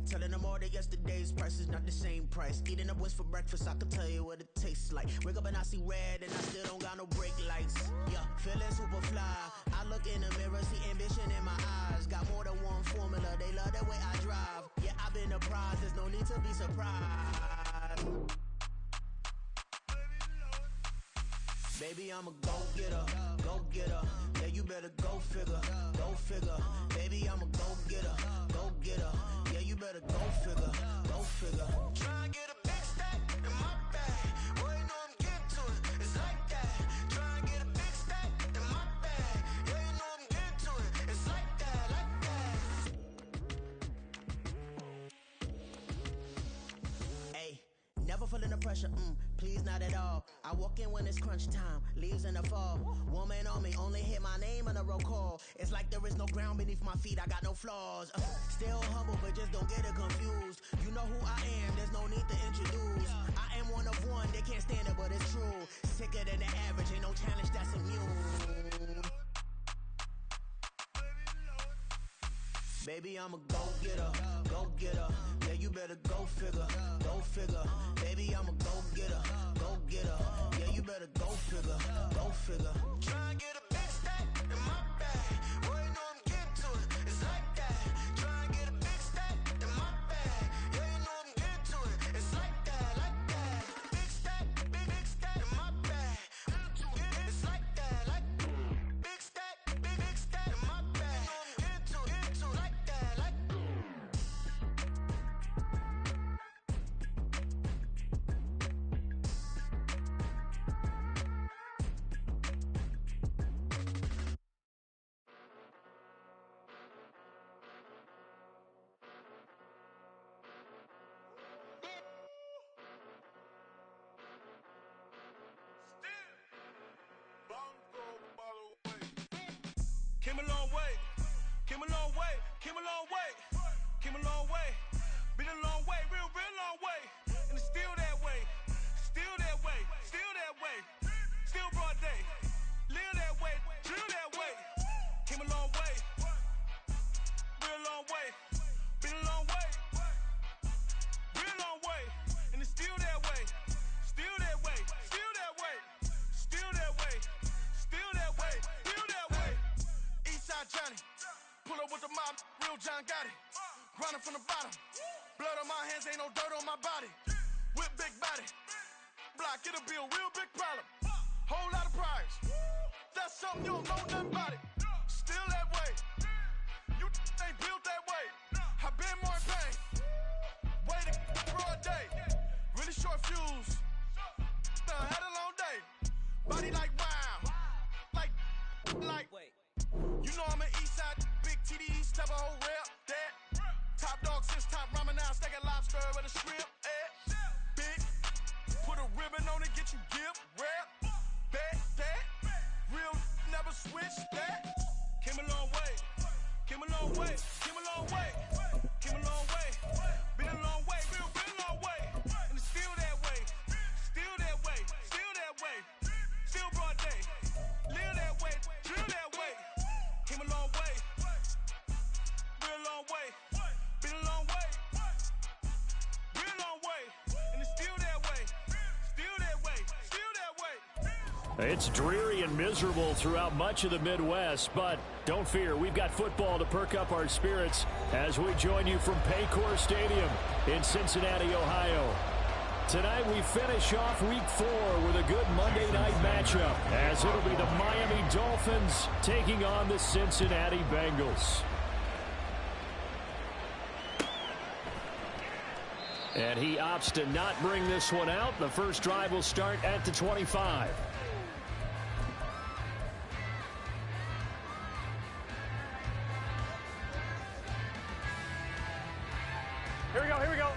Telling them all that yesterday's price is not the same price. Eating up wings for breakfast, I can tell you what it tastes like. Wake up and I see red and I still don't got no brake lights. Yeah, feeling super fly. I look in the mirror, see ambition in my eyes. Got more than one formula, they love the way I drive. Yeah, I've been a prize, there's no need to be surprised. Baby, I'm a go-getter, go-getter. Yeah, you better go figure, go figure. Baby, I'm a go-getter, go-getter. Yeah, you better go figure, go figure. Try and get a big stack in my bag. Boy, you know I'm getting to it, it's like that. Try and get a big stack in my bag. Yeah, you know I'm getting to it, it's like that, like that. Hey, never feeling the pressure, please not at all. I walk in when it's crunch time, leaves in the fall. Woman on me, only hit my name on a roll call. It's like there is no ground beneath my feet, I got no flaws. Still humble, but just don't get it confused. You know who I am, there's no need to introduce. I am one of one, they can't stand it, but it's true. Sicker than the average, ain't no challenge that's immune. Baby, I'm a go-getter, go-getter. Yeah, you better go figure, go figure. Baby, I'm a go-getter, go-getter. Yeah, you better go figure, go figure. Try and get a big stack in my bag. Boy, you know I'm getting to it, it's like that. Try and get a big stack in my bag. Yeah, you know I'm getting to it, it's like that, like that. Big stack in my bag. It's like that, like big stack in my bag. Into like that, like. Came a long way, came a long way, came a long way, came a long way, been a long way, real long way, and it's still that way, still that way, still that way, still broad day, live that way, drill that way, came a long way, real long way, been a long way, real long way, and it's still that way, still that way, still that way, still that way, still that way, still that way. Eastside Johnny, pull up with the mob, real John Gotti. Grinding from the bottom, blood on my hands, ain't no dirt on my body. Whip big body, block, it'll be a real big problem. Whole lot of priors, that's something you don't know nothing about it. Still that way, you ain't built that way. I been more in pain, waiting broad day. Really short fuse, had a long day. Body like wow, like. You know I'm an Eastside, big TDE, step a whole rep, that. Top dog since top ramen now, steak and lobster with a shrimp, big, put a ribbon on it, get you gift, rep, that. Real never switch, that. Came a long way, came a long way, came a long way, came a long way, been a long way, real long way, and it's still that way, still that way, still that way, still broad day, live that way, drill that way. Came a long way, real long way, been a long way, real long way, and it's still that way, still that way, still that way. It's dreary and miserable throughout much of the Midwest, but don't fear, we've got football to perk up our spirits as we join you from Paycor Stadium in Cincinnati, Ohio. Tonight we finish off Week 4 with a good Monday night matchup as it'll be the Miami Dolphins taking on the Cincinnati Bengals. And he opts to not bring this one out. The first drive will start at the 25. Here we go, here we go.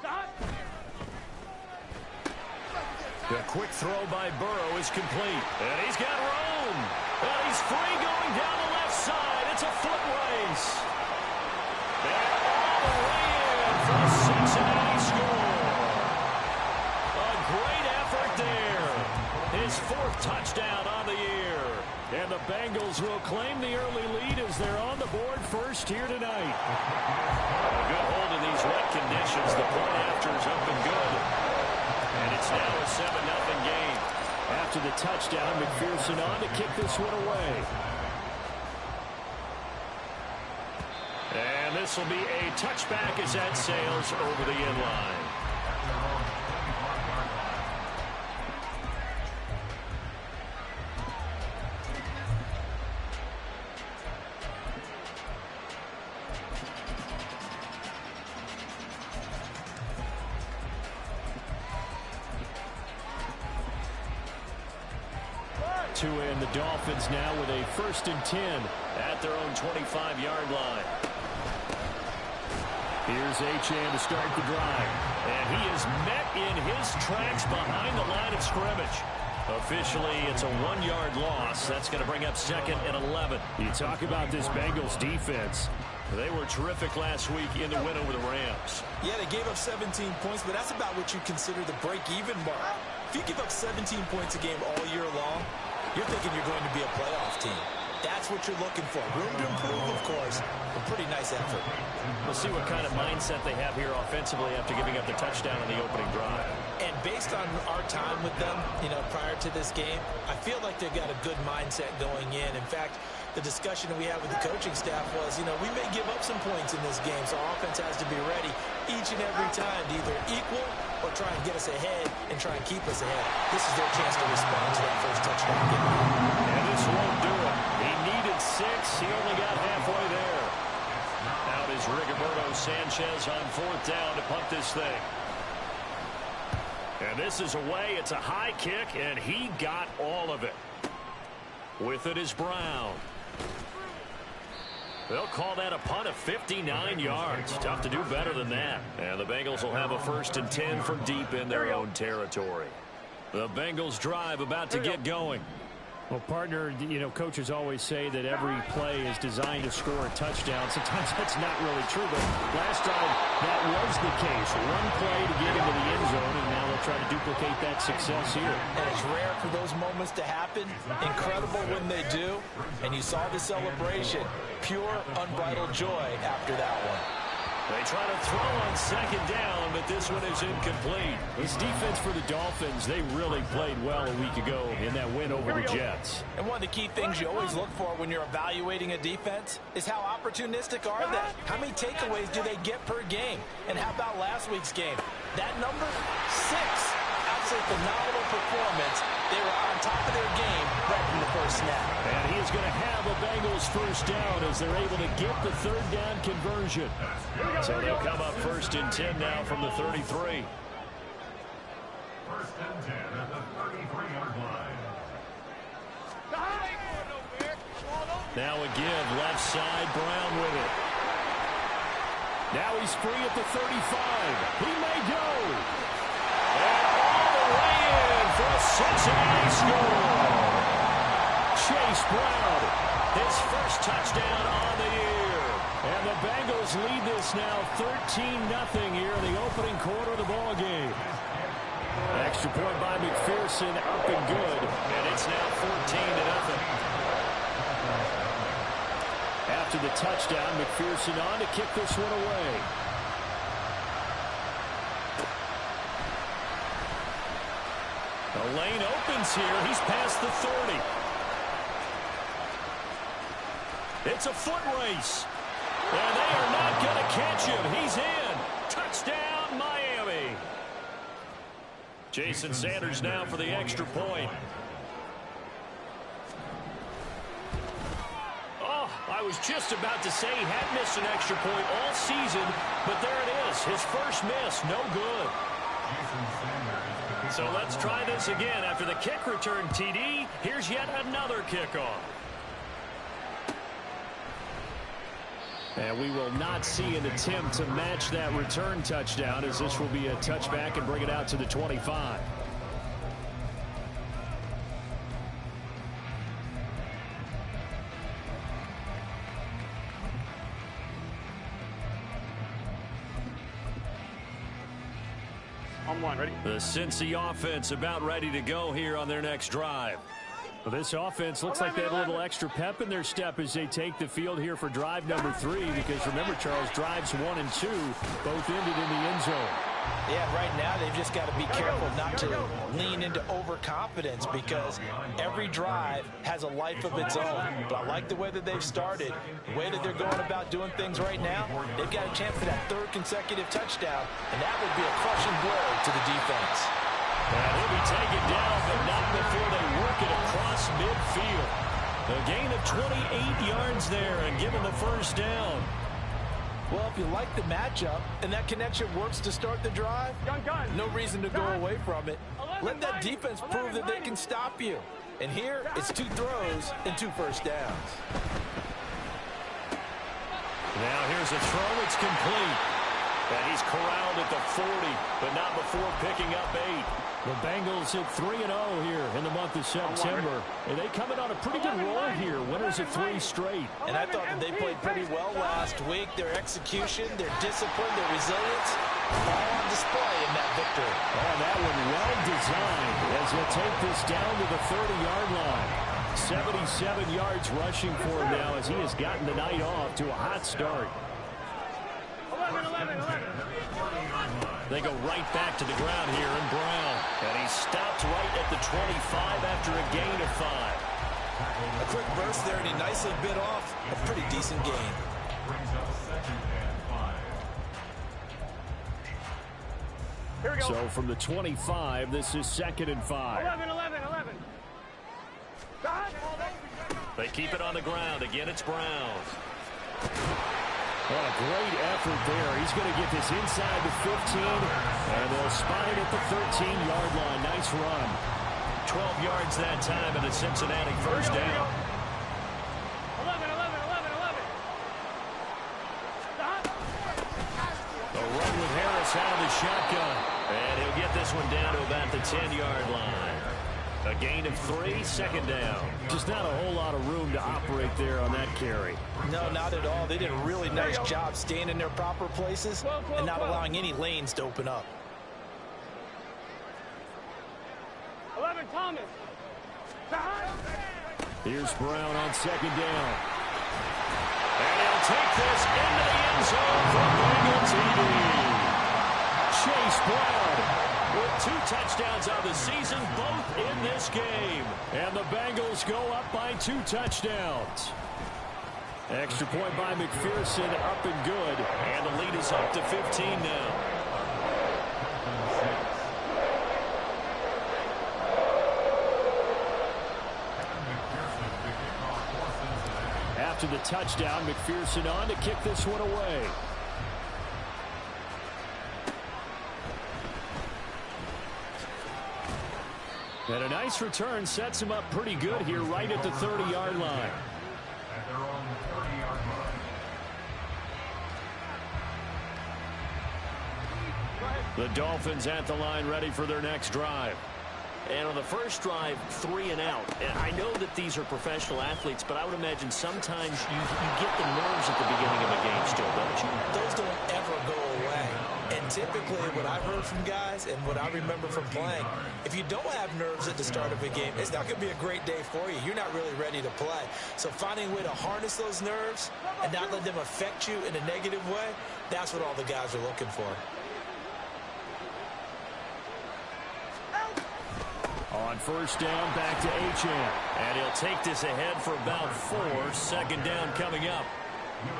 Stop. The quick throw by Burrow is complete. And he's got room. And he's free going down the left side. It's a foot race. And all the way in for the Cincinnati score. A great effort there. His fourth touchdown on the year. And the Bengals will claim the early lead as they're on the board first here tonight. A good hold in these wet conditions. The point after is up and good. And it's now a 7-0 game. After the touchdown, McPherson on to kick this one away. And this will be a touchback as that sails over the end line. To end the Dolphins now with a 1st and 10 at their own 25-yard line. Here's Achane to start the drive. And he is met in his tracks behind the line of scrimmage. Officially, it's a 1-yard loss. That's going to bring up 2nd and 11. You talk about this Bengals defense. They were terrific last week in the win over the Rams. Yeah, they gave up 17 points, but that's about what you consider the break-even mark. If you give up 17 points a game all year long, you're thinking you're going to be a playoff team. That's what you're looking for. Room to improve, of course. A pretty nice effort. We'll see what kind of mindset they have here offensively after giving up the touchdown on the opening drive. And based on our time with them, prior to this game, I feel like they've got a good mindset going in. In fact, the discussion that we had with the coaching staff was, we may give up some points in this game, so our offense has to be ready each and every time to either equal or try and get us ahead and try and keep us ahead. This is their chance to respond to that first touchdown. And this won't do it. He needed 6. He only got halfway there. Out is Rigoberto Sanchez on 4th down to punt this thing. And this is away. It's a high kick, and he got all of it. With it is Brown. They'll call that a punt of 59 yards. Tough to do better than that. And the Bengals will have a 1st and 10 from deep in their own territory. The Bengals drive about to get going. Well, partner, coaches always say that every play is designed to score a touchdown. Sometimes that's not really true, but last time that was the case. One play to get into the end zone, and now they'll try to duplicate that success here. And it's rare for those moments to happen. Incredible when they do. And you saw the celebration. Pure, unbridled joy after that one. They try to throw on 2nd down, but this one is incomplete. This defense for the Dolphins, they really played well a week ago in that win over the Jets. And one of the key things you always look for when you're evaluating a defense is how opportunistic are they? How many takeaways do they get per game? And how about last week's game? That number, 6. Absolutely phenomenal performance. They were on top of their game right from the first snap. And he is going to have a Bengals 1st down as they're able to get the 3rd down conversion. So they'll come up 1st and 10 now from the 33. 1st and 10 at the 33-yard line. Now a give, left side, Brown with it. Now he's free at the 35. He may go. And all the way in for a Cincinnati score. Chase Brown, his first touchdown on the year. And the Bengals lead this now 13-0 here in the opening quarter of the ball game. Extra point by McPherson, up and good. And it's now 14-0. After the touchdown, McPherson on to kick this one away. The lane opens here. He's past the 30. It's a foot race. And they are not going to catch him. He's in. Touchdown, Miami. Jason Sanders now for the extra point. Oh, I was just about to say he had missed an extra point all season, but there it is. His first miss, no good. So let's try this again. After the kick return TD, here's yet another kickoff. And we will not see an attempt to match that return touchdown, as this will be a touchback and bring it out to the 25. On 1, ready? The Cincy offense about ready to go here on their next drive. Well, this offense looks like they have a little extra pep in their step as they take the field here for drive number 3, because remember, Charles, drives 1 and 2 both ended in the end zone. Yeah, right now they've just got to be careful not to lean into overconfidence, because every drive has a life of its own. But I like the way that they've started, the way that they're going about doing things right now. They've got a chance for that 3rd consecutive touchdown, and that would be a crushing blow to the defense. And he'll be taken down, but not before they work it across midfield. A gain of 28 yards there and given the first down. Well, if you like the matchup and that connection works to start the drive, no reason to go away from it. Let that defense prove that they can stop you. And here, it's 2 throws and 2 first downs. Now here's a throw. It's complete. And he's corralled at the 40, but not before picking up 8. The Bengals at 3-0 here in the month of September. And they come in on a pretty good roll here. Winners of 3 straight. And I thought that they played pretty well last week. Their execution, their discipline, their resilience, all on display in that victory. Oh, that one well designed as they'll take this down to the 30-yard line. 77 yards rushing for him now as he has gotten the night off to a hot start. 11. They go right back to the ground here in Brown. And he stopped right at the 25 after a gain of 5. A quick burst there, and he nicely bit off a pretty decent gain. Here we go. So from the 25, this is 2nd and 5. 11. They keep it on the ground. Again, it's Browns. What a great effort there. He's going to get this inside the 15, and they'll spot it at the 13-yard line. Nice run. 12 yards that time, and a Cincinnati first down. 11. Stop. The run with Harris out of the shotgun. And he'll get this one down to about the 10-yard line. A gain of 3, 2nd down. Just not a whole lot of room to operate there on that carry. No, not at all. They did a really nice job staying in their proper places and not allowing any lanes to open up. 11, Thomas. Here's Brown on 2nd down. And he'll take this into the end zone for Bengal TD. Chase Brown with 2 touchdowns on the season, both in this game. And the Bengals go up by 2 touchdowns. Extra point by McPherson, up and good. And the lead is up to 15 now. After the touchdown, McPherson on to kick this one away. And a nice return sets him up pretty good here right at the 30-yard line. The Dolphins at the line ready for their next drive. And on the first drive, 3 and out. And I know that these are professional athletes, but I would imagine sometimes you get the nerves at the beginning of a game still, don't you? Those don't ever go away. And typically what I've heard from guys and what I remember from playing, if you don't have nerves at the start of a game, it's not going to be a great day for you. You're not really ready to play. So finding a way to harness those nerves and not let them affect you in a negative way, that's what all the guys are looking for. On first down, back to Achane. And he'll take this ahead for about 4. 2nd down coming up.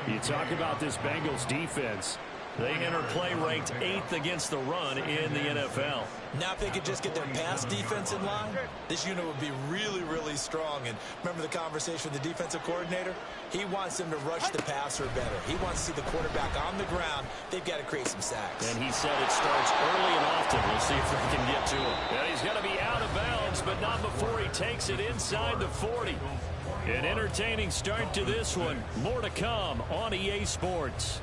You talk about this Bengals defense. They enter play ranked 8th against the run in the NFL. Now if they could just get their pass defense in line, this unit would be really, really strong. And remember the conversation with the defensive coordinator? He wants them to rush the passer better. He wants to see the quarterback on the ground. They've got to create some sacks. And he said it starts early and often. We'll see if they can get to him. And he's going to be out of bounds, but not before he takes it inside the 40. An entertaining start to this one. More to come on EA Sports.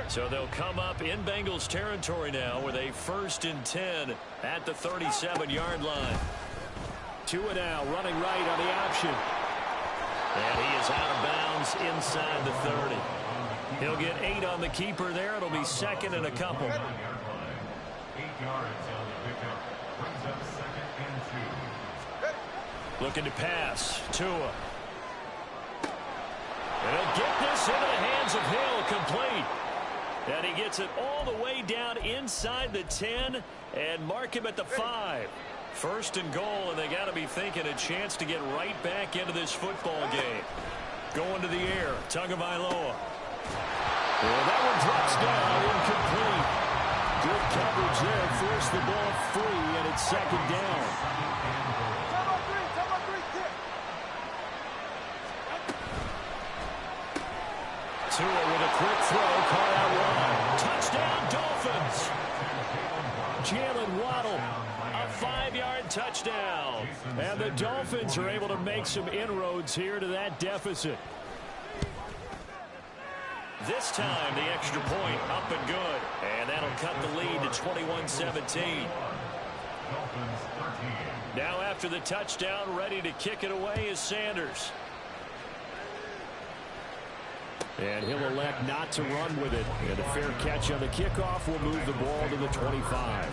So they'll come up in Bengals territory now with a 1st and 10 at the 37-yard line. Tua now running right on the option. And he is out of bounds inside the 30. He'll get 8 on the keeper there. It'll be 2nd and a couple. 8 yards on the pickup. Brings up 2nd and 2. Looking to pass. Tua. And he'll get this into the hands of Hill, complete. And he gets it all the way down inside the 10 and mark him at the 5. 1st and goal, and they got to be thinking a chance to get right back into this football game. Going to the air, Tagovailoa. And that one drops down, incomplete. Good coverage there, forced the ball free, and it's 2nd down. Tua with a quick throw, caught out wide. Touchdown, Dolphins. Jalen Waddle, a 5-yard touchdown. And the Dolphins are able to make some inroads here to that deficit. This time, the extra point up and good. And that'll cut the lead to 21-17. Now after the touchdown, ready to kick it away is Sanders. And he'll elect not to run with it. And a fair catch on the kickoff will move the ball to the 25.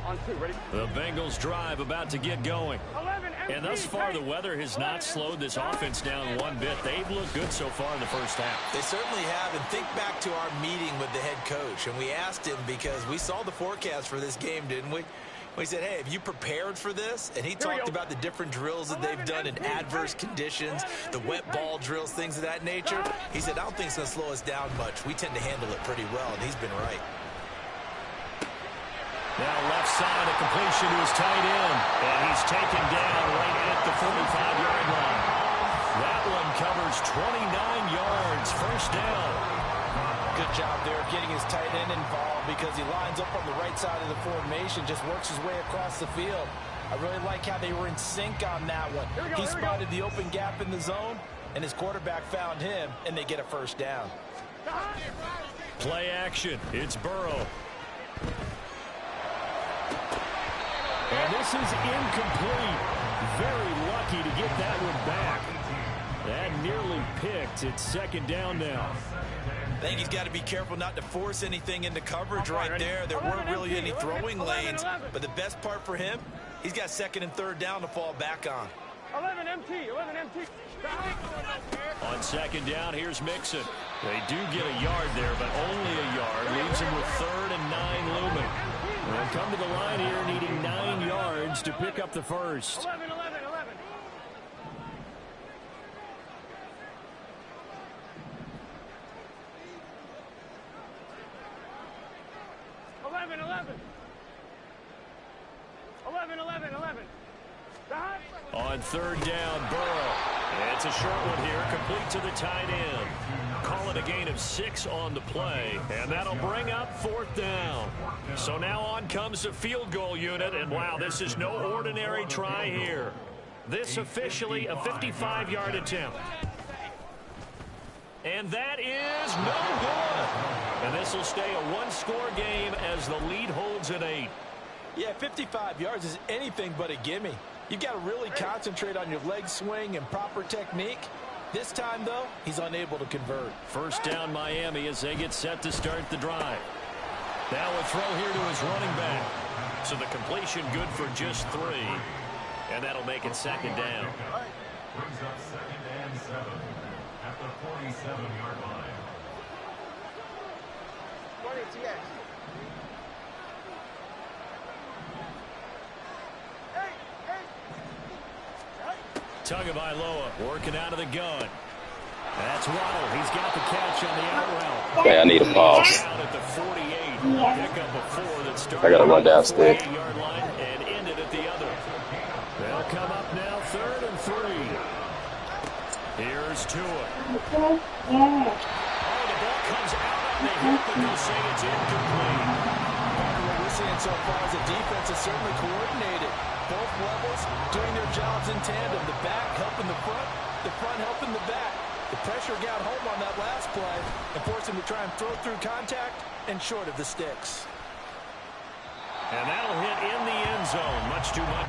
On 2, ready? The Bengals drive about to get going. 11, And thus far, the weather has not slowed this offense down one bit. They've looked good so far in the first half. They certainly have. And think back to our meeting with the head coach. And we asked him because we saw the forecast for this game, didn't we? We said, hey, have you prepared for this? And he talked about the different drills that they've done in adverse conditions, the wet ball drills, things of that nature. He said, I don't think it's going to slow us down much. We tend to handle it pretty well, and he's been right. Now left side, a completion to his tight end. And he's taken down right at the 45-yard line. That one covers 29 yards, 1st down. Good job there getting his tight end involved because he lines up on the right side of the formation, just works his way across the field. I really like how they were in sync on that one. He spotted the open gap in the zone, and his quarterback found him, and they get a 1st down. Play action. It's Burrow. And this is incomplete. Very lucky to get that one back. That nearly picked. It's 2nd down now. I think he's got to be careful not to force anything into coverage right there. There weren't really any throwing lanes, but the best part for him, he's got 2nd and 3rd down to fall back on. 11 MT, 11 MT. On 2nd down, here's Mixon. They do get a yard there, but only a yard. Leaves him with 3rd and 9 looming. They'll come to the line here needing 9 yards to pick up the 1st. 11, 11, 11. On 3rd down, Burrow. It's a short one here, complete to the tight end. Call it a gain of 6 on the play, and that'll bring up 4th down. So now on comes the field goal unit, and wow, this is no ordinary try here. This officially a 55-yard attempt. And that is no good. And this will stay a 1-score game as the lead holds at 8. Yeah, 55 yards is anything but a gimme. You've got to really concentrate on your leg swing and proper technique. This time, though, he's unable to convert. 1st down Miami as they get set to start the drive. Now a throw here to his running back. So the completion good for just 3. And that'll make it 2nd down. Brings up 2nd and 7 at the 47-yard line. 20 TX. Tagovailoa working out of the gun. That's Waddle. He's got the catch on the out route. Okay, I need a pause. Out at the 48. Pick up a 4 that started I gotta run downstairs. On the 48-yard line and ended at the other. They'll come up now 3rd and 3. Here's Tua. Oh, the ball comes out on the hip, but they'll say it's incomplete. What we're seeing so far is the defense is certainly coordinated. Both levels doing their jobs in tandem. The back helping the front helping the back. The pressure got home on that last play and forced him to try and throw through contact and short of the sticks. And that'll hit in the end zone. Much too much.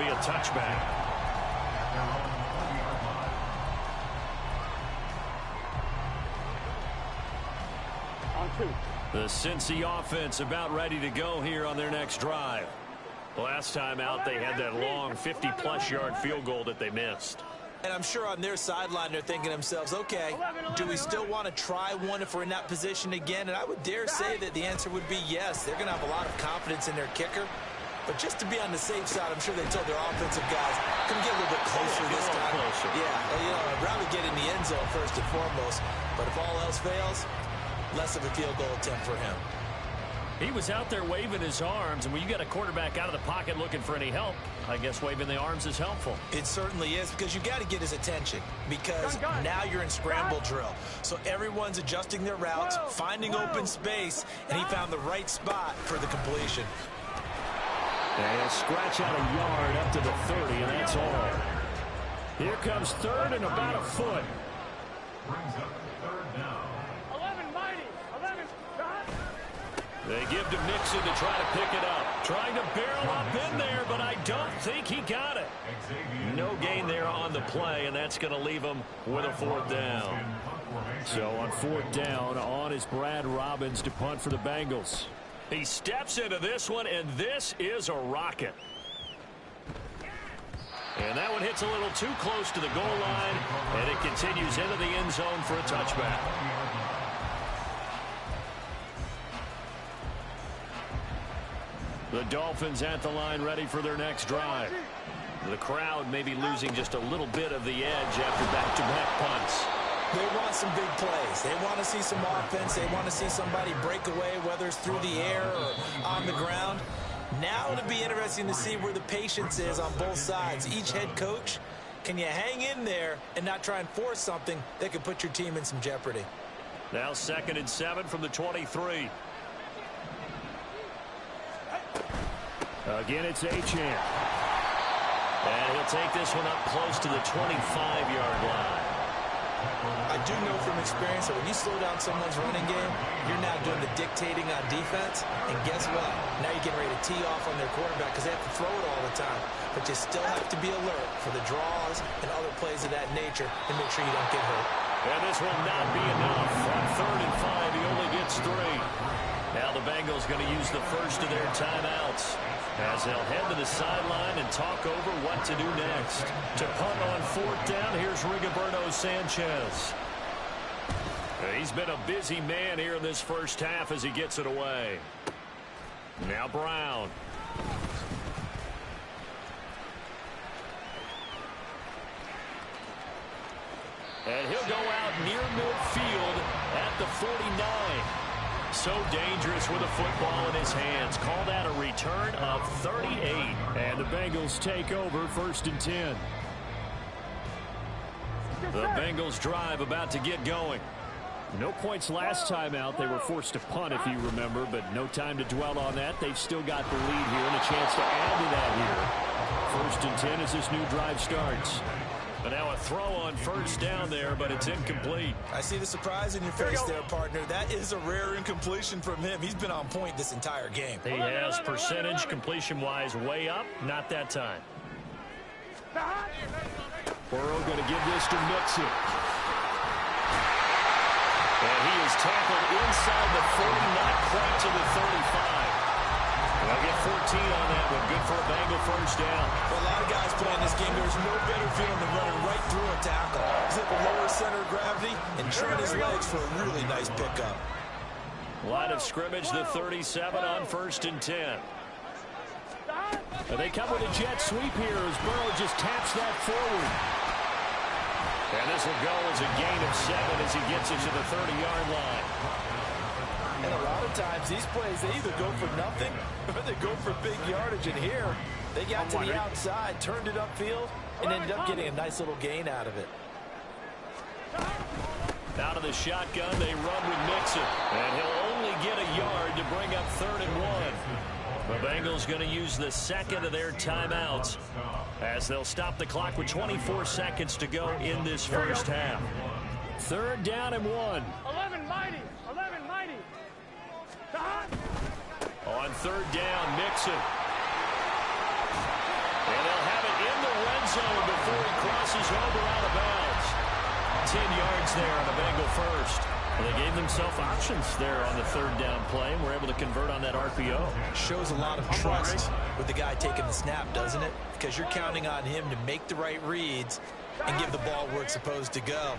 be a touchback. On 2. The Cincy offense about ready to go here on their next drive. Last time out, they had that long 50-plus yard field goal that they missed. And I'm sure on their sideline they're thinking to themselves, okay, do we still want to try one if we're in that position again? And I would dare say that the answer would be yes. They're going to have a lot of confidence in their kicker. But just to be on the safe side, I'm sure they told their offensive guys, come get a little bit closer this time. Yeah, I'd rather get in the end zone first and foremost. But if all else fails, less of a field goal attempt for him. He was out there waving his arms, and when you got a quarterback out of the pocket looking for any help, I guess waving the arms is helpful. It certainly is, because you got to get his attention, because now you're in scramble drill. So everyone's adjusting their routes, finding open space, and he found the right spot for the completion. And he'll scratch out a yard up to the 30, and that's all. Here comes third and about a foot. Brings up third down. 11, mighty. 11, shot. They give to Mixon to try to pick it up. Trying to barrel up in there, but I don't think he got it. No gain there on the play, and that's going to leave him with a fourth down. So on fourth down, on is Brad Robbins to punt for the Bengals. He steps into this one, and this is a rocket. And that one hits a little too close to the goal line, and it continues into the end zone for a touchback. The Dolphins at the line ready for their next drive. The crowd may be losing just a little bit of the edge after back-to-back punts. They want some big plays. They want to see some offense. They want to see somebody break away, whether it's through the air or on the ground. Now it'll be interesting to see where the patience is on both sides. Each head coach, can you hang in there and not try and force something that could put your team in some jeopardy? Now 2nd and 7 from the 23. Again, it's Achane. And he'll take this one up close to the 25-yard line. I do know from experience that when you slow down someone's running game, you're now doing the dictating on defense. And guess what? Now you're getting ready to tee off on their quarterback because they have to throw it all the time. But you still have to be alert for the draws and other plays of that nature and make sure you don't get hurt. And this will not be enough. On 3rd and 5, he only gets 3. Now the Bengals going to use the first of their timeouts as they'll head to the sideline and talk over what to do next. To punt on 4th down, here's Rigoberto Sanchez. He's been a busy man here in this first half as he gets it away. Now Brown. And he'll go out near midfield at the 49. So dangerous with a football in his hands. Called out a return of 38. And the Bengals take over 1st and 10. The Bengals drive about to get going. No points last time out. They were forced to punt, if you remember, but no time to dwell on that. They've still got the lead here and a chance to add to that here. 1st and 10 as this new drive starts. But now a throw on 1st down there, but it's incomplete. I see the surprise in your face there, partner. That is a rare incompletion from him. He's been on point this entire game. He has percentage completion-wise way up. Not that time. Burrow going to give this to Mixon. And he is tackled inside the 40, not quite to the 35. They'll get 14 on that one. Good for a Bengal 1st down. For a lot of guys playing this game, there's no better feeling than running right through a tackle. He's at the lower center of gravity and turn his legs for a really nice pickup. Line of scrimmage, the 37 on 1st and 10. They come with a jet sweep here as Burrow just taps that forward. And this will go as a gain of 7 as he gets it to the 30-yard line. And a lot of times these plays, they either go for nothing or they go for big yardage. And here, they got to the outside, turned it upfield, and ended up getting a nice little gain out of it. Out of the shotgun, they run with Mixon. And he'll only get a yard to bring up 3rd and 1. The Bengals going to use the 2nd of their timeouts as they'll stop the clock with 24 seconds to go in this first half. 3rd down and 1. 11, mighty. 11, mighty. On 3rd down, Mixon. And they'll have it in the red zone before he crosses over out of bounds. 10 yards there on a Bengal first. Well, they gave themselves options there on the third down play and were able to convert on that RPO. Shows a lot of trust with the guy taking the snap, doesn't it? Because you're counting on him to make the right reads and give the ball where it's supposed to go.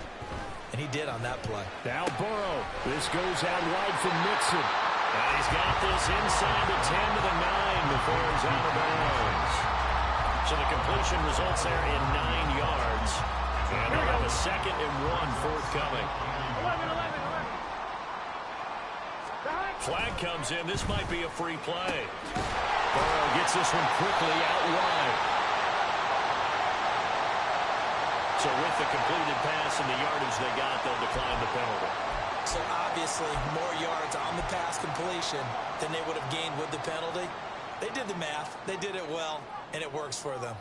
And he did on that play. Now Burrow. This goes out wide from Mixon. And he's got this inside the 10 to the 9 before he's out of bounds. So the completion results there in 9 yards. And they'll have a 2nd and 1 forthcoming. 11. Flag comes in. This might be a free play. Burrow gets this one quickly out wide. So with the completed pass and the yardage they got, they'll decline the penalty. So obviously more yards on the pass completion than they would have gained with the penalty. They did the math. They did it well, and it works for them.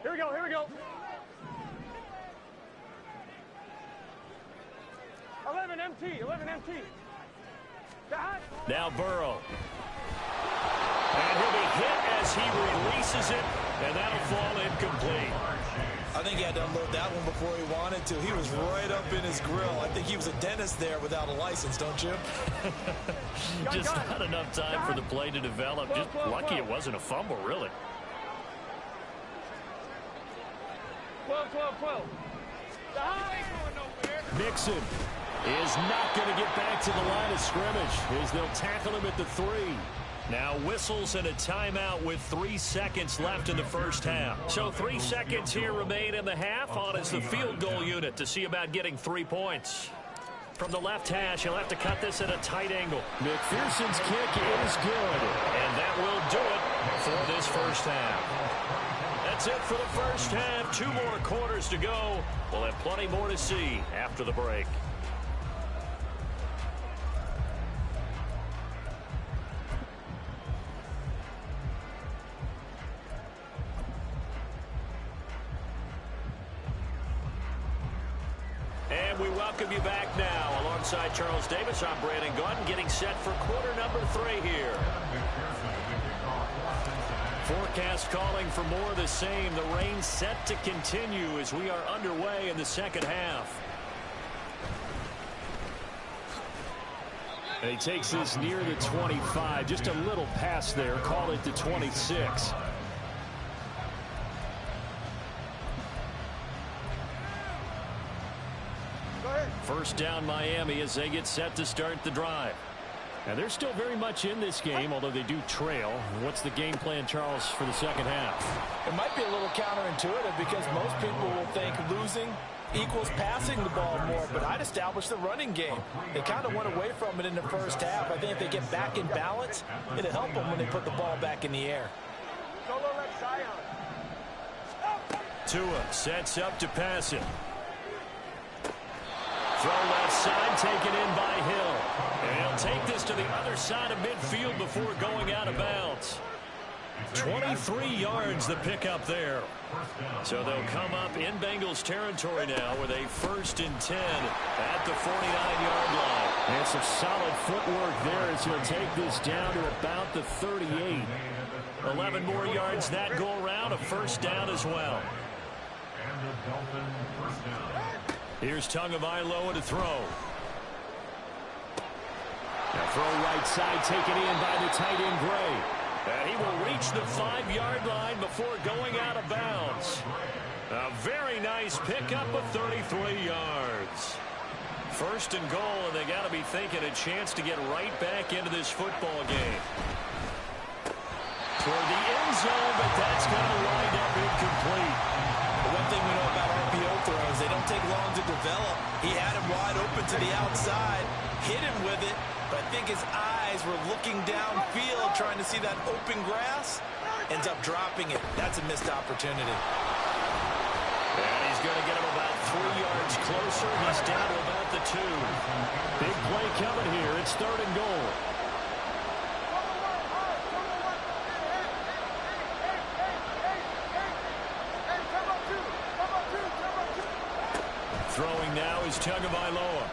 Here we go. 11 MT. Now Burrow. And he'll be hit as he releases it, and that'll fall incomplete. I think he had to unload that one before he wanted to. He was right up in his grill. I think he was a dentist there without a license, don't you? Just not enough time for the play to develop. Just lucky it wasn't a fumble, really. 12. Mixon is not going to get back to the line of scrimmage as they'll tackle him at the 3. Now whistles and a timeout with 3 seconds left in the first half. So 3 seconds here remain in the half. On is the field goal unit to see about getting 3 points. From the left hash, he'll have to cut this at a tight angle. McPherson's kick is good. And that will do it for this first half. That's it for the first half. 2 more quarters to go. We'll have plenty more to see after the break. And we welcome you back now. Alongside Charles Davis, I'm Brandon Gaudin, getting set for quarter number 3 here. Forecast calling for more of the same. The rain set to continue as we are underway in the second half. And he takes this near the 25. Just a little pass there. Call it the 26. First down Miami as they get set to start the drive. Now they're still very much in this game, although they do trail. What's the game plan, Charles, for the second half? It might be a little counterintuitive because most people will think losing equals passing the ball more, but I'd establish the running game. They kind of went away from it in the first half. I think if they get back in balance, it'll help them when they put the ball back in the air. Tua sets up to pass it. Throw left side, taken in by Hill. And he'll take this to the other side of midfield before going out of bounds. 23 yards the pickup there. So they'll come up in Bengals territory now with a 1st and 10 at the 49-yard line. And some solid footwork there as he'll take this down to about the 38. 11 more yards that go around, a first down as well. Here's Tagovailoa to throw. Now throw right side, taken in by the tight end Gray. And he will reach the 5-yard line before going out of bounds. A very nice pickup of 33 yards. 1st and goal, and they got to be thinking a chance to get right back into this football game. Toward the end zone, but that's going to wind up incomplete. The one thing we know about RPO throws, they don't take long to develop. He had him wide open to the outside, hit him with it, but I think his eyes were looking downfield trying to see that open grass. Ends up dropping it. That's a missed opportunity. And he's going to get him about 3 yards closer. He's down to about the 2. Big play coming here. It's 3rd and goal. Throwing now is Tagovailoa.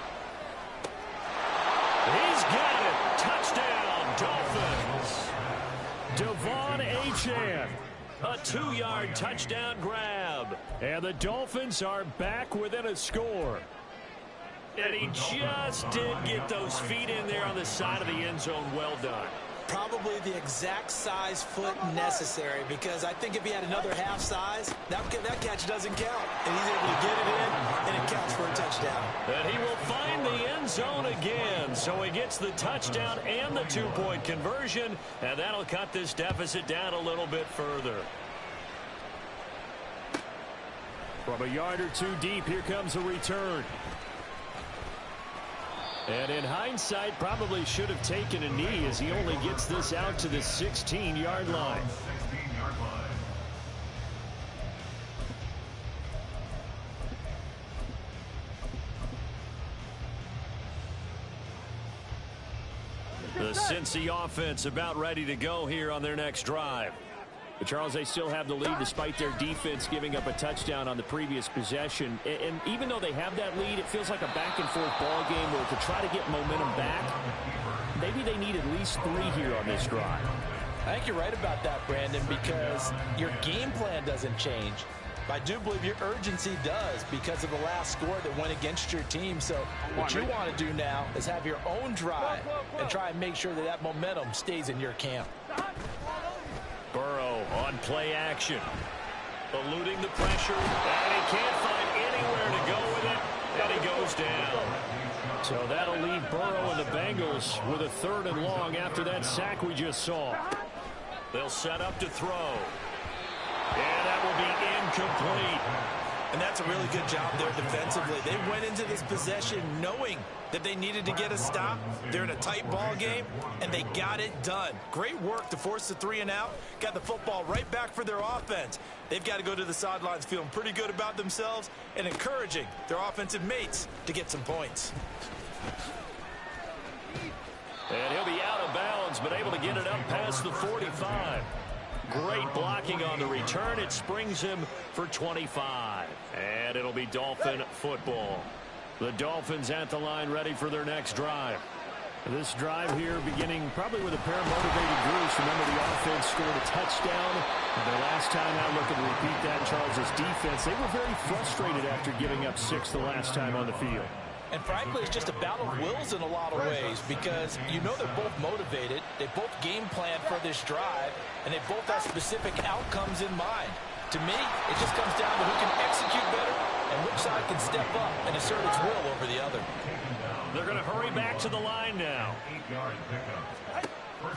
He's got it. Touchdown, Dolphins. Devon Achane. A 2-yard touchdown grab. And the Dolphins are back within a score. And he just did get those feet in there on the side of the end zone. Well done. Probably the exact size foot necessary, because I think if he had another half size, that catch doesn't count. And he's able to get it in, and it counts for a touchdown. And he will find the end zone again. So he gets the touchdown and the 2-point conversion, and that'll cut this deficit down a little bit further. From a yard or two deep, here comes a return. And in hindsight, probably should have taken a knee as he only gets this out to the 16-yard line. The Cincy offense about ready to go here on their next drive. But Charles, they still have the lead despite their defense giving up a touchdown on the previous possession. And even though they have that lead, it feels like a back-and-forth ball game where to try to get momentum back, maybe they need at least 3 here on this drive. I think you're right about that, Brandon, because your game plan doesn't change. But I do believe your urgency does because of the last score that went against your team. So what you want to do now is have your own drive and try and make sure that that momentum stays in your camp. Burrow on play action. Eluding the pressure. And he can't find anywhere to go with it. And he goes down. So that'll leave Burrow and the Bengals with a 3rd and long after that sack we just saw. They'll set up to throw. And that will be incomplete. And that's a really good job there defensively. They went into this possession knowing that they needed to get a stop. They're in a tight ball game, and they got it done. Great work to force the 3 and out. Got the football right back for their offense. They've got to go to the sidelines feeling pretty good about themselves and encouraging their offensive mates to get some points. And he'll be out of bounds, but able to get it up past the 45. Great blocking on the return. It springs him for 25. And it'll be Dolphin football. The Dolphins at the line ready for their next drive. This drive here beginning probably with a pair of motivated groups. Remember, the offense scored a touchdown. And their last time out, looking to repeat that, Charles' defense. They were very frustrated after giving up 6 the last time on the field. And frankly, it's just a battle of wills in a lot of ways because you know they're both motivated. They both game plan for this drive, and they both have specific outcomes in mind. To me, it just comes down to who can execute better and which side can step up and assert its will over the other. They're going to hurry back to the line now.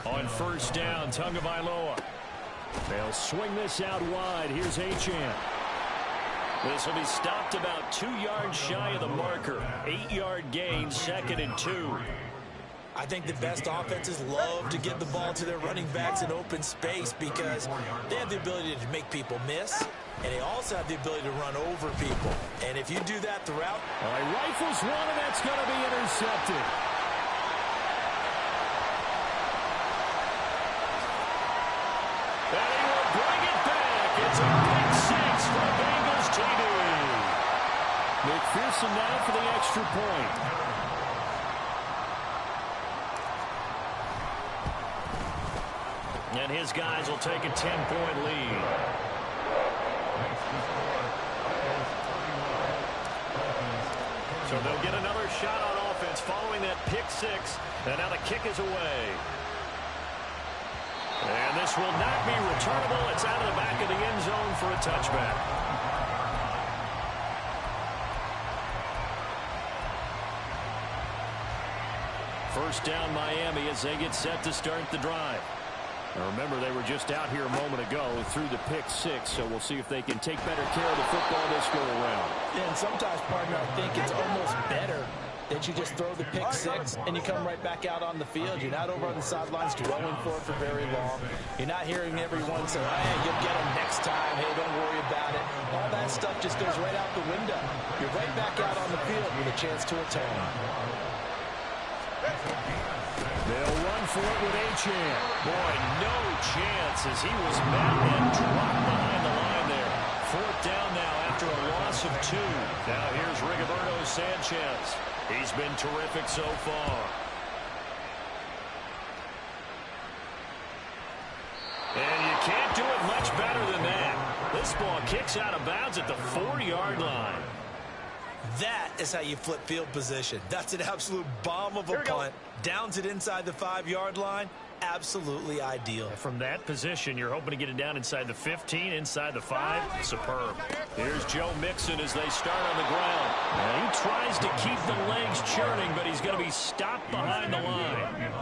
On 1st down, Tagovailoa. They'll swing this out wide. Here's Achane. This will be stopped about 2 yards shy of the marker. 8-yard gain, 2nd and 2. I think the best offenses love to get the ball to their running backs in open space because they have the ability to make people miss, and they also have the ability to run over people. And if you do that throughout... All right, rifles one, and that's going to be intercepted. And he will bring it back. It's a pick 6 for the Bengals TD. McPherson now for the extra point. And his guys will take a 10-point lead. So they'll get another shot on offense following that pick 6. And now the kick is away. And this will not be returnable. It's out of the back of the end zone for a touchback. First down Miami as they get set to start the drive. Now remember, they were just out here a moment ago through the pick 6, so we'll see if they can take better care of the football this go around. And sometimes, partner, I think it's almost better that you just throw the pick 6 and you come right back out on the field. You're not over on the sidelines dwelling for it for very long. You're not hearing everyone say, hey, you'll get them next time. Hey, don't worry about it. All that stuff just goes right out the window. You're right back out on the field with a chance to atone. They'll run for it with Achane. Boy, no chance as he was met and dropped behind the line there. 4th down now after a loss of 2. Now here's Rigoberto Sanchez. He's been terrific so far. this ball kicks out of bounds at the 4-yard line. That is how you flip field position. That's an absolute bomb of a punt. Downs it inside the 5-yard line. Absolutely ideal. From that position, you're hoping to get it down inside the 15, inside the 5. Superb. Here's Joe Mixon as they start on the ground. And he tries to keep the legs churning, but he's going to be stopped behind the line.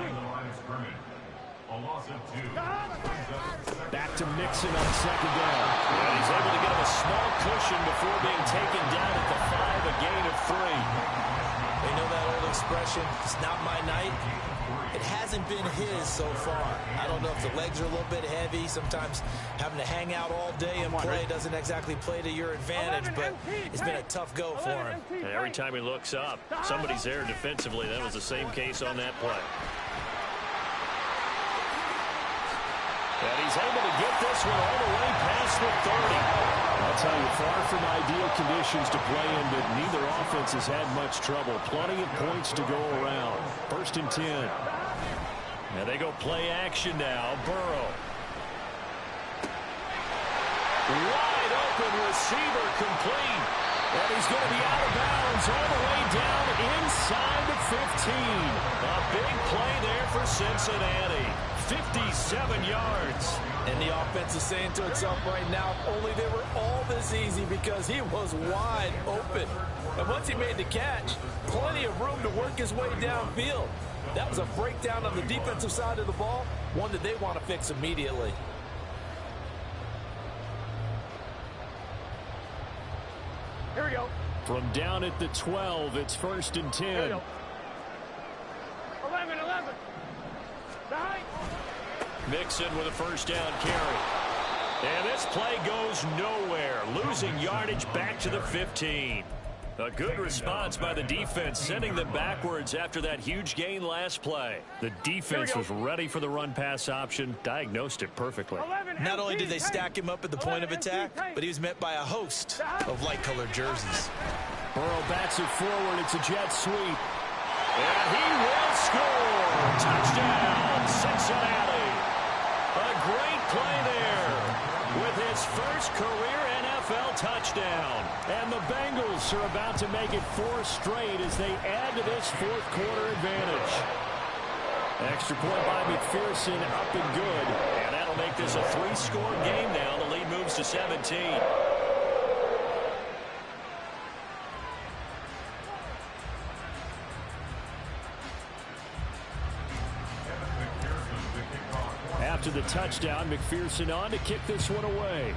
Back to Mixon on second down. And he's able to get him a small cushion before being taken down at the 5, a gain of 3. They know that old expression, it's not my night. It hasn't been his so far. I don't know if the legs are a little bit heavy. Sometimes having to hang out all day and play doesn't exactly play to your advantage, but it's been a tough go for him. And every time he looks up, somebody's there defensively. That was the same case on that play. And he's able to get this one all the way past the 30. I'll tell you, far from ideal conditions to play in, but neither offense has had much trouble. Plenty of points to go around. 1st and 10. And they go play action now. Burrow. Wide open receiver complete. And he's going to be out of bounds all the way down inside the 15. A big play there for Cincinnati. 57 yards. And the offense is saying to itself right now, if only they were all this easy, because he was wide open. And once he made the catch, plenty of room to work his way downfield. That was a breakdown on the defensive side of the ball, one that they want to fix immediately. Here we go. From down at the 12, it's 1st and 10. 11. Behind. Mixon with a first down carry. And this play goes nowhere. Losing yardage back to the 15. A good response by the defense, sending them backwards after that huge gain last play. The defense was ready for the run-pass option, diagnosed it perfectly. Not only did they stack him up at the point of attack, but he was met by a host of light-colored jerseys. Burrow bats it forward. It's a jet sweep. And he will score. Touchdown, Cincinnati. A great play there with his first career NFL touchdown. And the Bengals are about to make it 4 straight as they add to this 4th quarter advantage. Extra point by McPherson, up and good. And that'll make this a 3-score game now. The lead moves to 17. After the touchdown, McPherson on to kick this one away.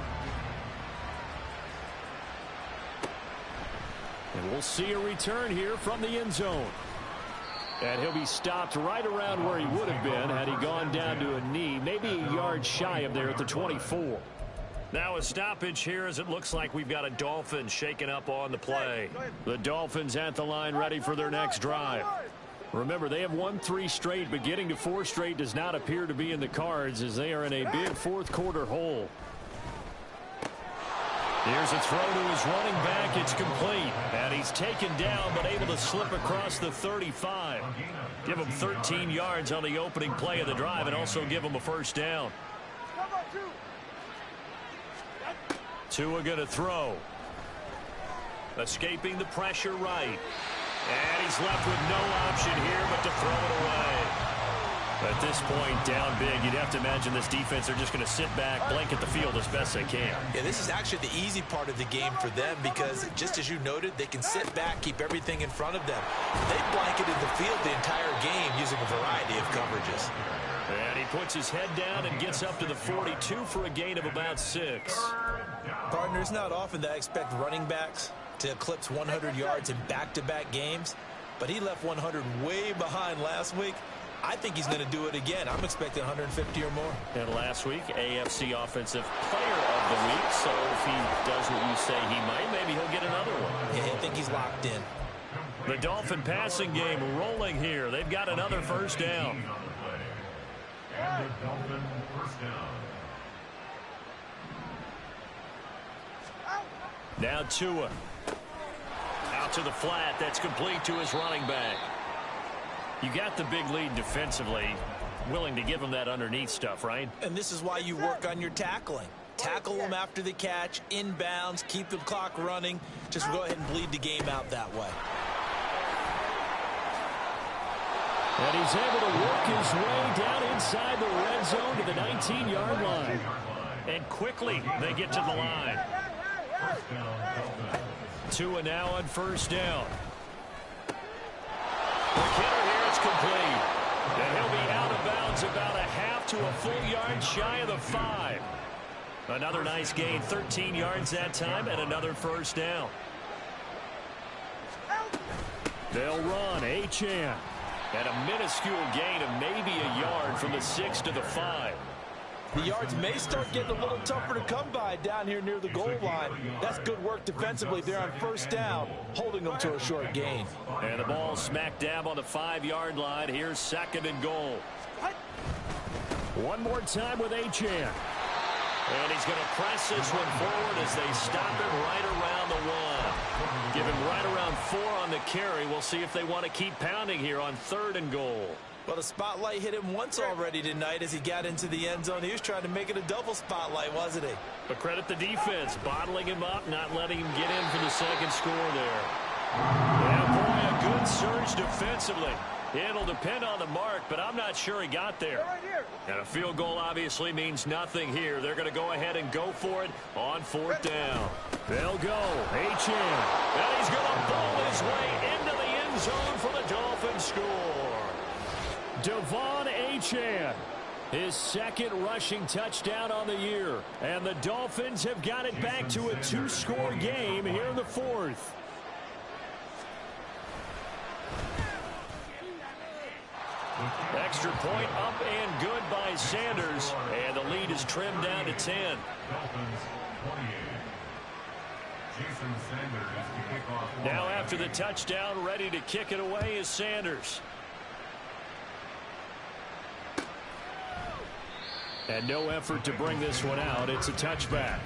And we'll see a return here from the end zone. And he'll be stopped right around where he would have been had he gone down to a knee, maybe a yard shy of there at the 24. Now a stoppage here as it looks like we've got a Dolphin shaking up on the play. The Dolphins at the line ready for their next drive. Remember, they have won 3 straight, but getting to 4 straight does not appear to be in the cards as they are in a big 4th quarter hole. Here's a throw to his running back. It's complete. And he's taken down but able to slip across the 35. Give him 13 yards on the opening play of the drive and also give him a first down. Tua going to throw. Escaping the pressure right. And he's left with no option here but to throw it away. At this point, down big, you'd have to imagine this defense are just going to sit back, blanket the field as best they can. Yeah, this is actually the easy part of the game for them because, just as you noted, they can sit back, keep everything in front of them. They blanketed the field the entire game using a variety of coverages. And he puts his head down and gets up to the 42 for a gain of about 6. Partner, it's not often that I expect running backs to eclipse 100 yards in back-to-back games, but he left 100 way behind last week. I think he's going to do it again. I'm expecting 150 or more. And last week, AFC Offensive Player of the Week. So if he does what you say he might, maybe he'll get another one. Yeah, I think he's locked in. The Dolphin passing game rolling here. They've got another first down. And the Dolphin first down. Now Tua. Out to the flat. That's complete to his running back. You got the big lead defensively. Willing to give him that underneath stuff, right? And this is why you work on your tackling. tackle them after the catch, inbounds, keep the clock running. Just go ahead and bleed the game out that way. And he's able to work his way down inside the red zone to the 19-yard line. And quickly they get to the line. Tua now on first down. McKinnon here, it's complete. And he'll be out of bounds about a half to a full yard shy of the 5. Another nice gain, 13 yards that time, and another first down. They'll run, Achane. And a minuscule gain of maybe a yard from the 6 to the 5. The yards may start getting a little tougher to come by down here near the goal line. That's good work defensively there on first down, holding them to a short gain. And the ball smack dab on the 5-yard line. Here's 2nd and goal. One more time with Achane. And he's going to press this one forward as they stop him right around the 1. Give him right around 4 on the carry. We'll see if they want to keep pounding here on 3rd and goal. Well, the spotlight hit him once already tonight as he got into the end zone. He was trying to make it a double spotlight, wasn't he? But credit the defense, bottling him up, not letting him get in for the 2nd score there. Yeah, boy, a good surge defensively. It'll depend on the mark, but I'm not sure he got there. And a field goal obviously means nothing here. They're going to go ahead and go for it on 4th down. They'll go. Achane. And he's going to ball his way into the end zone for the Dolphins score. Devon Achane, his 2nd rushing touchdown on the year. And the Dolphins have got it back to a 2-score game here in the 4th. Extra point up and good by Sanders. And the lead is trimmed down to 10. Now after the touchdown, ready to kick it away is Sanders. And no effort to bring this one out. It's a touchback.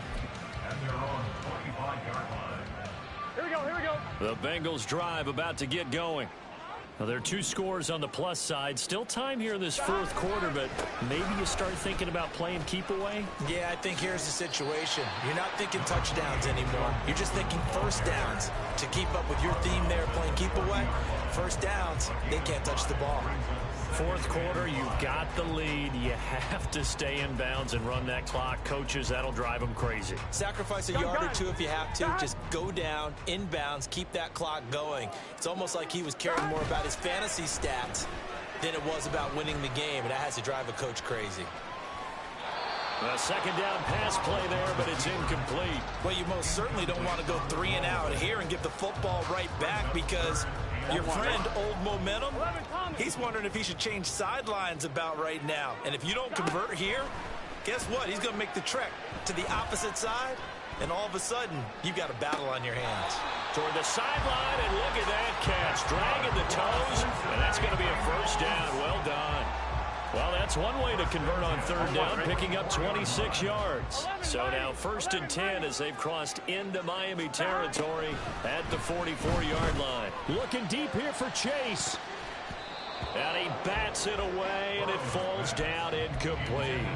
Here we go, here we go. The Bengals drive about to get going. Now, there are 2 scores on the plus side. Still time here in this 4th quarter, but maybe you start thinking about playing keep away? Yeah, I think here's the situation. You're not thinking touchdowns anymore. You're just thinking first downs. To keep up with your theme there, playing keep away, first downs, they can't touch the ball. 4th quarter, you've got the lead. You have to stay in bounds and run that clock. Coaches, that'll drive them crazy. Sacrifice a yard or 2 if you have to. Just go down, in bounds, keep that clock going. It's almost like he was caring more about his fantasy stats than it was about winning the game, and that has to drive a coach crazy. A 2nd down pass play there, but it's incomplete. Well, you most certainly don't want to go 3 and out here and give the football right back because your friend, Old Momentum, he's wondering if he should change sidelines about right now. And if you don't convert here, guess what? He's going to make the trek to the opposite side, and all of a sudden, you've got a battle on your hands. Toward the sideline, and look at that catch. Dragging the toes, and that's going to be a first down. Well done. Well, that's one way to convert on 3rd down, picking up 26 yards. So now 1st and 10 as they've crossed into Miami territory at the 44-yard line. Looking deep here for Chase. And he bats it away, and it falls down incomplete.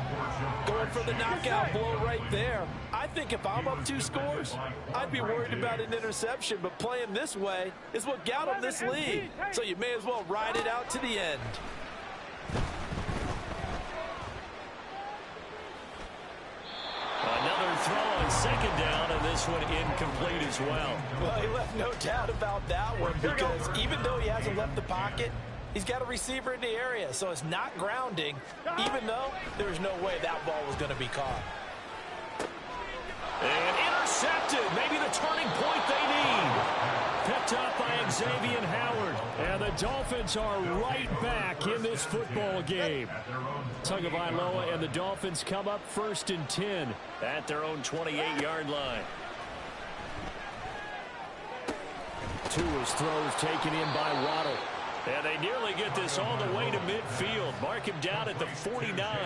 Going for the knockout blow right there. I think if I'm up 2 scores, I'd be worried about an interception, but playing this way is what got him this lead. So you may as well ride it out to the end. Another throw on 2nd down, and this one incomplete as well. Well, he left no doubt about that one because even though he hasn't left the pocket, he's got a receiver in the area, so it's not grounding, even though there's no way that ball was going to be caught. And intercepted. Maybe the turning point they need. Picked up by Xavier Howard. And the Dolphins are right back in this football game. Tagovailoa and the Dolphins come up 1st and 10 at their own 28-yard line. Tua's throws taken in by Waddle. And they nearly get this all the way to midfield. Mark him down at the 49.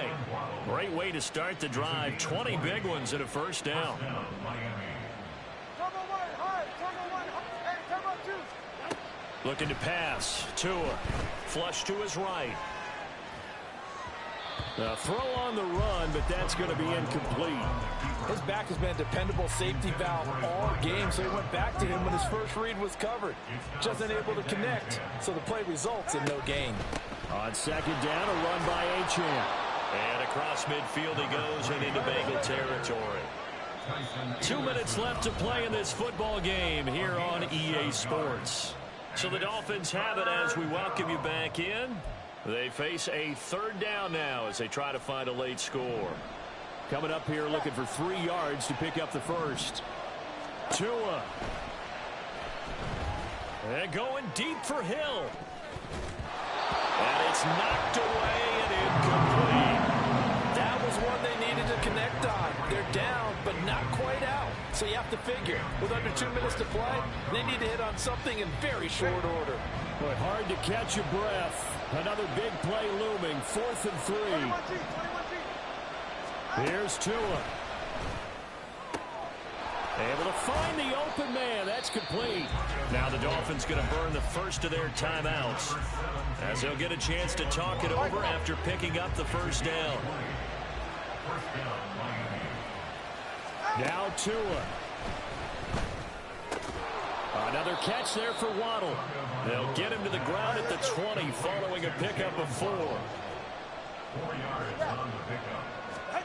Great way to start the drive. 20 big ones and a first down. Looking to pass. Tua. Flush to his right. A throw on the run, but that's going to be incomplete. His back has been a dependable safety valve all game, so he went back to him when his first read was covered. Just unable to connect, so the play results in no gain. On second down, a run by Achane. And across midfield he goes and into Bengal territory. 2 minutes left to play in this football game here on EA Sports. So the Dolphins have it as we welcome you back in. They face a third down now as they try to find a late score. Coming up here looking for 3 yards to pick up the first. Tua. And going deep for Hill. And it's knocked away and incomplete. That was one they needed to connect on. They're down, but not quite out. So you have to figure, with under 2 minutes to play, they need to hit on something in very short order. But hard to catch your breath. Another big play looming. 4th and 3. Here's Tua. Able to find the open man. That's complete. Now the Dolphins going to burn the first of their timeouts as they'll get a chance to talk it over after picking up the first down. Now Tua. Another catch there for Waddle. They'll get him to the ground at the 20 following a pickup of 4. 4 yards on the pickup.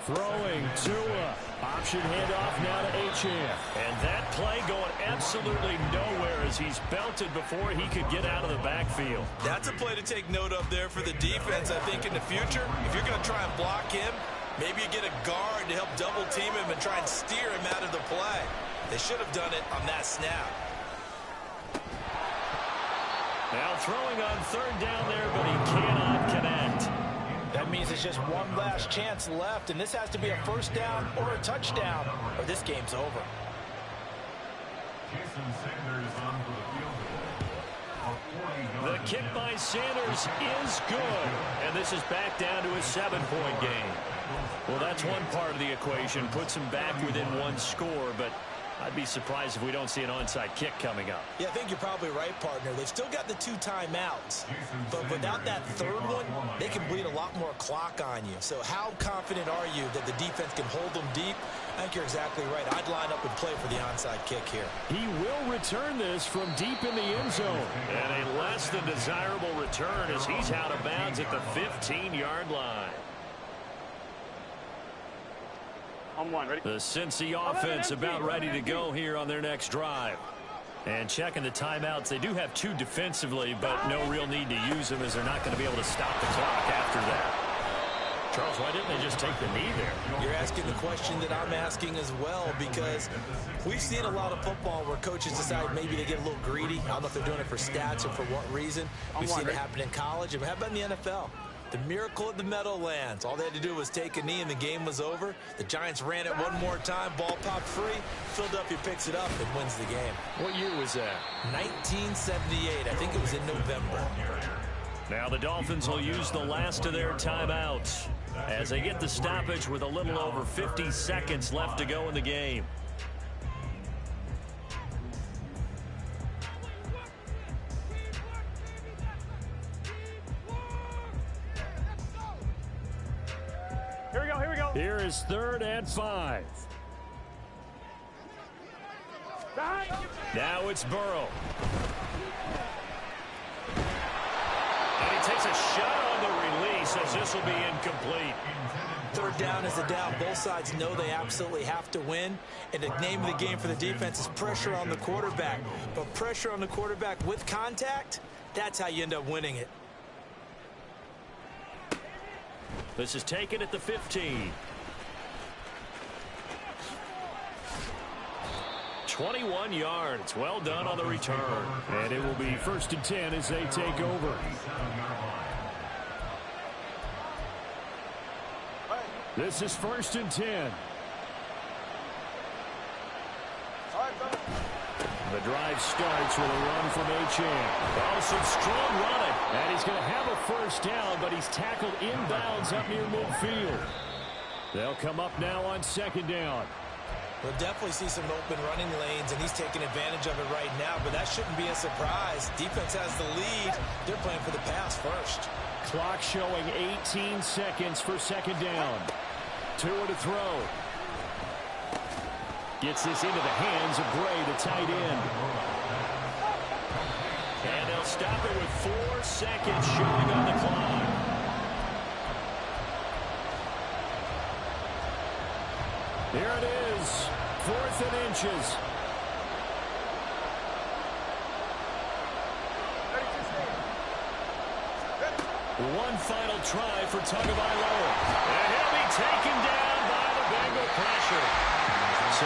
Throwing Tua. Option handoff now to Achane. And that play going absolutely nowhere as he's belted before he could get out of the backfield. That's a play to take note of there for the defense, I think, in the future. If you're going to try and block him, maybe you get a guard to help double team him and try and steer him out of the play. They should have done it on that snap. Now throwing on third down there, but he cannot connect. That means it's just one last chance left, and this has to be a first down or a touchdown, or this game's over. Jason Sanders on for the field goal. The kick by Sanders is good, and this is back down to a 7-point game. Well, that's one part of the equation, puts him back within 1 score, but I'd be surprised if we don't see an onside kick coming up. Yeah, I think you're probably right, partner. They've still got the 2 timeouts, but without that third one, they can bleed a lot more clock on you. So how confident are you that the defense can hold them deep? I think you're exactly right. I'd line up and play for the onside kick here. He will return this from deep in the end zone. And a less than desirable return as he's out of bounds at the 15-yard line. On 1, ready? The Cincy offense about ready to go here on their next drive. And checking the timeouts, they do have 2 defensively, but no real need to use them as they're not going to be able to stop the clock after that. Charles, why didn't they just take the knee there? You're asking the question that I'm asking as well, because we've seen a lot of football where coaches decide maybe they get a little greedy. I don't know if they're doing it for stats or for what reason. We've seen it happen in college, and how about in the NFL? The miracle of the Meadowlands. All they had to do was take a knee and the game was over. The Giants ran it one more time. Ball popped free. Philadelphia picks it up and wins the game. What year was that? 1978. I think it was in November. Now the Dolphins will use the last of their timeouts as they get the stoppage with a little over 50 seconds left to go in the game. Here we go. Here is 3rd and 5. Now it's Burrow. And he takes a shot on the release as this will be incomplete. Third down is a down. Both sides know they absolutely have to win. And the name of the game for the defense is pressure on the quarterback. But pressure on the quarterback with contact, that's how you end up winning it. This is taken at the 15. 21 yards. Well done on the return. And it will be 1st and 10 as they take over. This is 1st and 10. The drive starts with a run from Achane. Oh, some strong running. And he's going to have a first down, but he's tackled inbounds up near midfield. They'll come up now on 2nd down. We'll definitely see some open running lanes, and he's taking advantage of it right now, but that shouldn't be a surprise. Defense has the lead. They're playing for the pass first. Clock showing 18 seconds for second down. Tua to throw. Gets this into the hands of Bray, the tight end. And they'll stop it with 4 seconds showing on the clock. Here it is, 4th and inches. One final try for Tagovailoa. And he'll be taken down by the Bengal pressure.